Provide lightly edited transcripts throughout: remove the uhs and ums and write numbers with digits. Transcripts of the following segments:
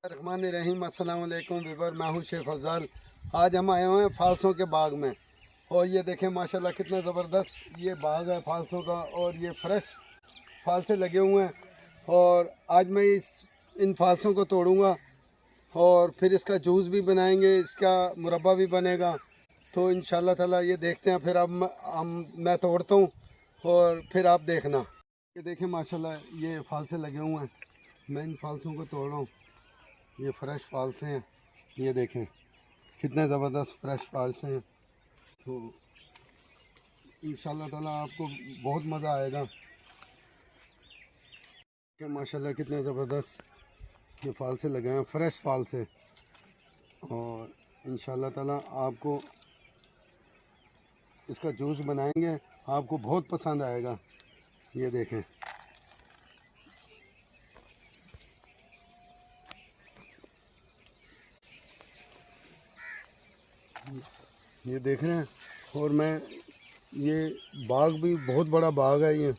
रहमान रहीम अस्सलाम वालेकुम वीवर, मैं हूँ शेख अफजल। आज हम आए हुए हैं फालसों के बाग में और ये देखें माशाल्लाह कितना ज़बरदस्त ये बाग है फालसों का और ये फ्रेश फालसे लगे हुए हैं। और आज मैं इन फालसों को तोड़ूंगा और फिर इसका जूस भी बनाएंगे, इसका मुरब्बा भी बनेगा। तो इंशाल्लाह ताला ये देखते हैं। फिर अब मैं तोड़ता हूँ और फिर आप देखना। ये देखें माशाल्लाह ये फालसे लगे हुए हैं, मैं इन फालसों को तोड़ रहा हूँ। ये फ्रेश फालसे हैं, ये देखें कितने ज़बरदस्त फ्रेश फालसे हैं। तो इंशाल्लाह ताला आपको बहुत मज़ा आएगा कि माशाल्लाह कितने ज़बरदस्त ये फालसे लगे हैं, फ्रेश फालसे। और इंशाल्लाह ताला आपको इसका जूस बनाएंगे, आपको बहुत पसंद आएगा। ये देखें ये देख रहे हैं। और मैं ये बाग भी बहुत बड़ा बाग है ये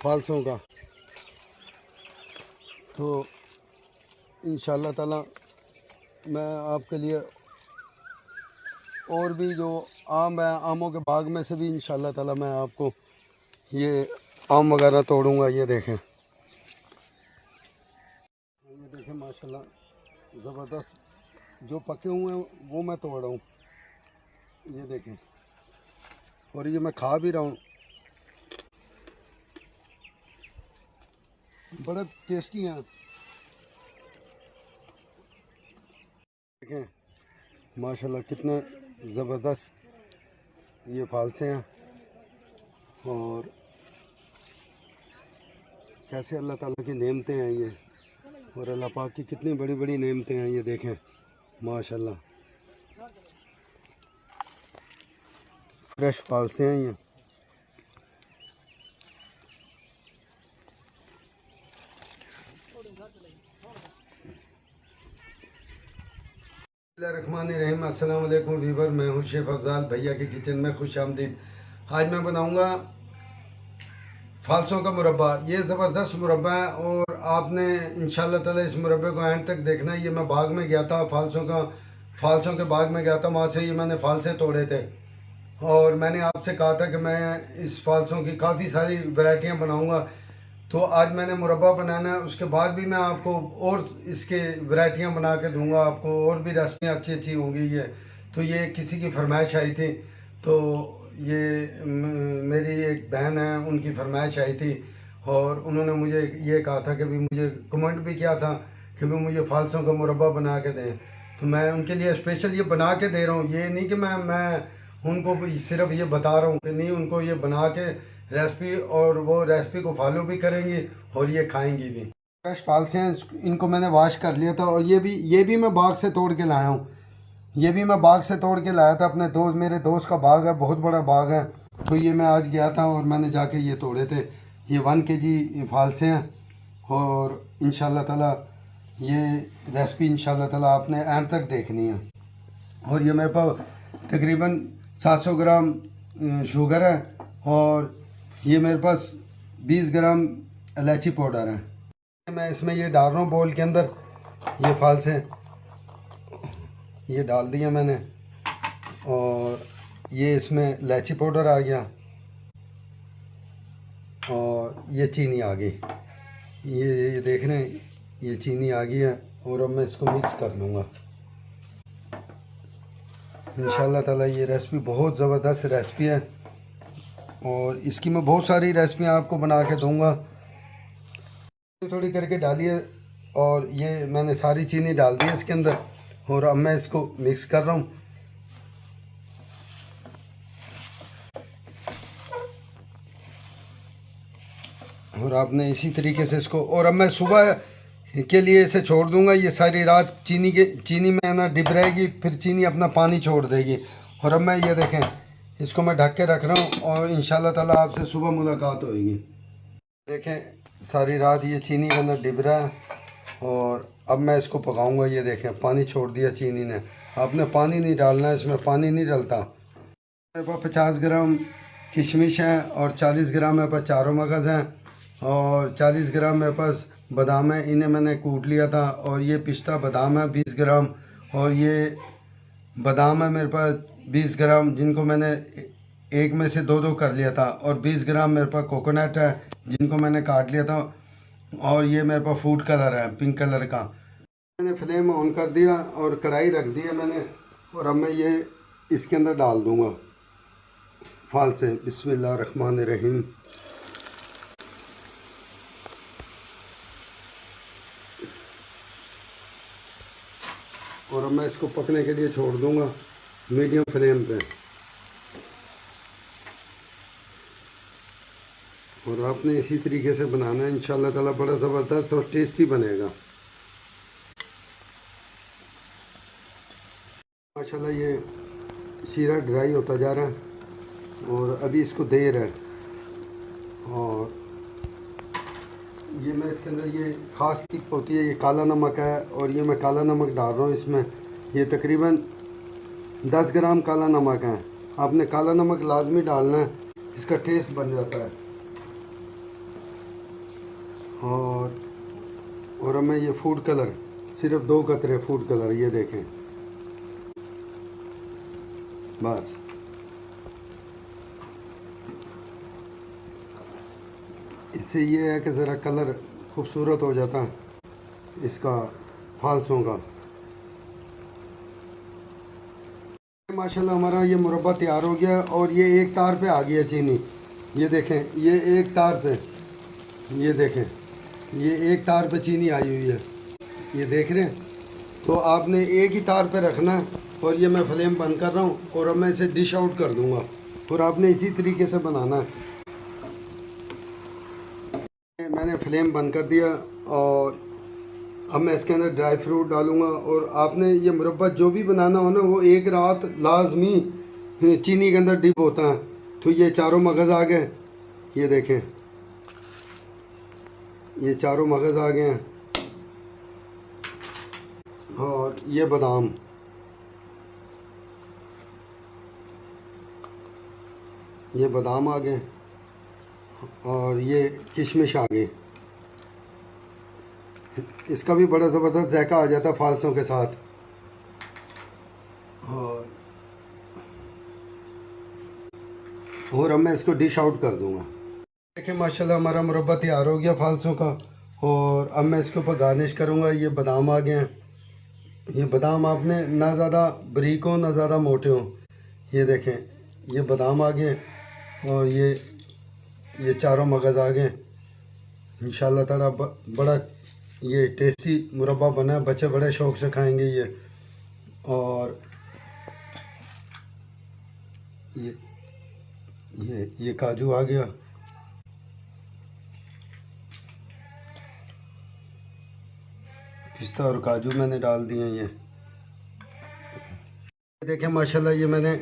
फालसों का। तो इंशाल्लाह ताला मैं आपके लिए और भी जो आम है, आमों के बाग में से भी इंशाल्लाह ताला मैं आपको ये आम वगैरह तोड़ूंगा। ये देखें माशाल्लाह ज़बरदस्त जो पके हुए हैं वो मैं तोड़ रहा हूँ। ये देखें और ये मैं खा भी रहा हूँ, बड़े टेस्टी हैं। देखें माशाल्लाह कितने ज़बरदस्त ये फालसे हैं और कैसे अल्लाह ताला की नेमतें हैं ये, और अल्लाह पाक की कितनी बड़ी बड़ी नेमतें हैं। ये देखें माशाल्लाह फ्रेश फालसे हैं ये। रहमान अस्सलाम वालेकुम वीवर, मैं हूँ शेख अफजल। भैया के किचन में खुश आमदीद। आज मैं बनाऊँगा फालसों का मुरब्बा। ये ज़बरदस्त मुरब्बा है और आपने इंशाल्लाह ताला इस मुरब्बे को एंड तक देखना है। ये मैं बाग में गया था, फालसों के बाग में गया था, वहाँ से ये मैंने फालसे तोड़े थे और मैंने आपसे कहा था कि मैं इस फालसों की काफ़ी सारी वैरायटियाँ बनाऊँगा। तो आज मैंने मुरब्बा बनाना है, उसके बाद भी मैं आपको और इसके वैरायटियाँ बना के दूँगा आपको, और भी रेसिपियाँ अच्छी अच्छी होंगी। ये तो ये किसी की फरमाइश आई थी, तो ये मेरी एक बहन है, उनकी फरमाइश आई थी और उन्होंने मुझे ये कहा था कि भी मुझे कमेंट भी किया था कि भी मुझे फालसों का मुरब्बा बना के दें। तो मैं उनके लिए स्पेशल ये बना के दे रहा हूँ। ये नहीं कि मैं उनको सिर्फ ये बता रहा हूँ कि नहीं, उनको ये बना के रेसिपी, और वो रेसिपी को फॉलो भी करेंगी और ये खाएंगी भी। फ्रेश फालसे हैं, इनको मैंने वॉश कर लिया था और ये भी मैं बाग से तोड़ के लाया हूँ। ये भी मैं बाग से तोड़ के लाया था अपने दोस्त, मेरे दोस्त का बाग है, बहुत बड़ा बाग है। तो ये मैं आज गया था और मैंने जाके ये तोड़े थे। ये 1 kg फालसे हैं और इंशाल्लाह ताला ये रेसिपी इंशाल्लाह ताला आपने एंड तक देखनी है। और ये मेरे पास तकरीबन 700 ग्राम शुगर है और ये मेरे पास 20 ग्राम इलायची पाउडर है। मैं इसमें ये डाल रहा हूँ बोल के अंदर। ये फालसे ये डाल दिया मैंने और ये इसमें इलायची पाउडर आ गया और ये चीनी आ गई। ये देख रहे हैं, ये चीनी आ गई है और अब मैं इसको मिक्स कर लूँगा। इंशाल्लाह ताला ये रेसिपी बहुत ज़बरदस्त रेसिपी है और इसकी मैं बहुत सारी रेसिपियाँ आपको बना के दूँगा। थोड़ी करके डालिए और ये मैंने सारी चीनी डाल दी है इसके अंदर और अब मैं इसको मिक्स कर रहा हूँ। और आपने इसी तरीके से इसको, और अब मैं सुबह के लिए इसे छोड़ दूंगा। ये सारी रात चीनी में ना डिप रहेगी, फिर चीनी अपना पानी छोड़ देगी। और अब मैं ये देखें इसको मैं ढक के रख रहा हूँ और इंशाल्लाह ताला आपसे सुबह मुलाकात होगी। देखें सारी रात ये चीनी के अंदर डिब रहा है और अब मैं इसको पकाऊंगा। ये देखें पानी छोड़ दिया चीनी ने। आपने पानी नहीं डालना है, इसमें पानी नहीं डलता। मेरे पास 50 ग्राम किशमिश हैं और 40 ग्राम मेरे पास चारों मगज़ हैं और 40 ग्राम मेरे पास बादाम है, इन्हें मैंने कूट लिया था। और ये पिस्ता बादाम है 20 ग्राम, और ये बादाम है मेरे पास 20 ग्राम, जिनको मैंने एक में से दो दो कर लिया था। और 20 ग्राम मेरे पास कोकोनट है, जिनको मैंने काट लिया था। और ये मेरे पास फूड कलर है पिंक कलर का। मैंने फ्लेम ऑन कर दिया और कढ़ाई रख दी है मैंने, और अब मैं ये इसके अंदर डाल दूँगा फाल से। बिस्मिल्लाहिर्रहमानिर्रहीम। और अब मैं इसको पकने के लिए छोड़ दूँगा मीडियम फ्लेम पे। और आपने इसी तरीके से बनाना है, इंशाल्लाह ताला बड़ा ज़बरदस्त और टेस्टी बनेगा। माशाल्लाह ये शीरा ड्राई होता जा रहा है, और अभी इसको देर है। और ये मैं इसके अंदर ये ख़ास टिप होती है, ये काला नमक है, और ये मैं काला नमक डाल रहा हूँ इसमें। ये तकरीबन 10 ग्राम काला नमक है। आपने काला नमक लाजमी डालना है, इसका टेस्ट बन जाता है। और अब मैं ये फूड कलर, सिर्फ 2 कतरे फूड कलर, ये देखें बस। इससे ये है कि ज़रा कलर खूबसूरत हो जाता है इसका फालसों का। माशाल्लाह हमारा ये मुरब्बा तैयार हो गया, और ये एक तार पे आ गया चीनी। ये देखें, ये एक तार पे, ये देखें, ये एक तार पे चीनी आई हुई है, ये देख रहे हैं। तो आपने एक ही तार पे रखना है। और ये मैं फ्लेम बंद कर रहा हूँ, और अब मैं इसे डिश आउट कर दूँगा। और आपने इसी तरीके से बनाना है। मैंने फ्लेम बंद कर दिया, और अब मैं इसके अंदर ड्राई फ्रूट डालूँगा। और आपने ये मुरब्बा जो भी बनाना हो ना, वो एक रात लाजमी चीनी के अंदर डिप होता है। तो ये चारों मगज़ आ गए, ये देखें, ये चारों मगज़ आ गए हैं। और ये बादाम, ये बादाम आ गए, और ये किशमिश आ गए। इसका भी बड़ा ज़बरदस्त जायका आ जाता है फालसों के साथ। और अब मैं इसको डिश आउट कर दूंगा। देखिए माशाल्लाह हमारा मुरब्बा तैयार हो गया फालसों का। और अब मैं इसके ऊपर गार्निश करूंगा। ये बादाम आ गए हैं। ये बादाम आपने ना ज़्यादा बारीक हो ना ज़्यादा मोटे हो। ये देखें, ये बादाम आ गए, और ये चारों मगज़ आ गए। इंशाल्लाह ताला बड़ा ये टेस्टी मुरब्बा बना है, बच्चे बड़े शौक़ से खाएंगे ये। और ये काजू आ गया, पिस्ता और काजू मैंने डाल दिए। ये देखें माशाल्लाह, ये मैंने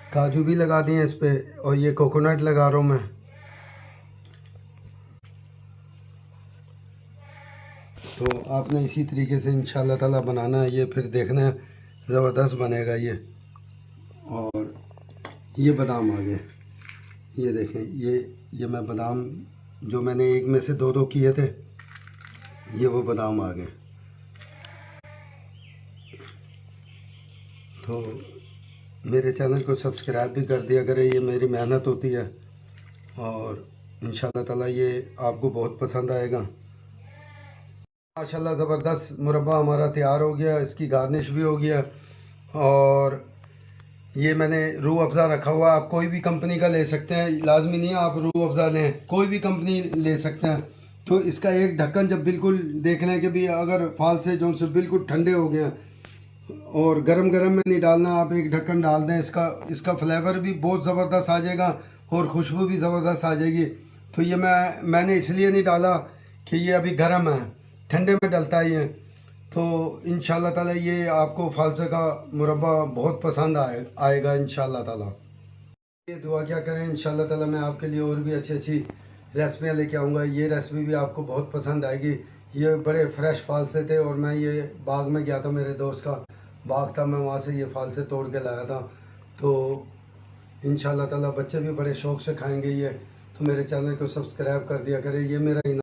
काजू भी लगा दिए इस पे, और ये कोकोनट लगा रहा हूँ मैं। तो आपने इसी तरीके से इंशाल्लाह ताला बनाना है ये, फिर देखना है ज़बरदस्त बनेगा ये। और ये बादाम आ गए, ये देखें, ये मैं बादाम जो मैंने एक में से दो किए थे, ये वो बादाम आ गए। तो मेरे चैनल को सब्सक्राइब भी कर दिया करें, ये मेरी मेहनत होती है। और इंशाल्लाह ताला ये आपको बहुत पसंद आएगा। माशाल्लाह ज़बरदस्त मुरब्बा हमारा तैयार हो गया, इसकी गार्निश भी हो गया। और ये मैंने रूह अफ़ज़ा रखा हुआ, आप कोई भी कंपनी का ले सकते हैं, लाजमी नहीं है आप रूह अफ़ज़ा लें, कोई भी कंपनी ले सकते हैं। तो इसका एक ढक्कन जब बिल्कुल देख लें कि भी अगर फाल से जो से बिल्कुल ठंडे हो गए, और गरम गरम में नहीं डालना, आप एक ढक्कन डाल दें, इसका फ्लेवर भी बहुत ज़बरदस्त आ जाएगा, और खुशबू भी ज़बरदस्त आ जाएगी। तो ये मैंने इसलिए नहीं डाला कि ये अभी गर्म है, ठंडे में डलता ही है। तो इंशाल्लाह ताला ये आपको फालसे का मुरब्बा बहुत पसंद आएगा इंशाल्लाह ताला। ये दुआ क्या करें, इंशाल्लाह ताला मैं आपके लिए और भी अच्छी अच्छी रेसिपियाँ लेके आऊँगा। ये रेसिपी भी आपको बहुत पसंद आएगी। ये बड़े फ्रेश फालसे थे, और मैं ये बाग में गया था, मेरे दोस्त का बाग था, मैं वहाँ से ये फालसे तोड़ के लाया था। तो इंशाल्लाह ताला बच्चे भी बड़े शौक़ से खाएँगे ये। तो मेरे चैनल को सब्सक्राइब कर दिया करें। ये मेरा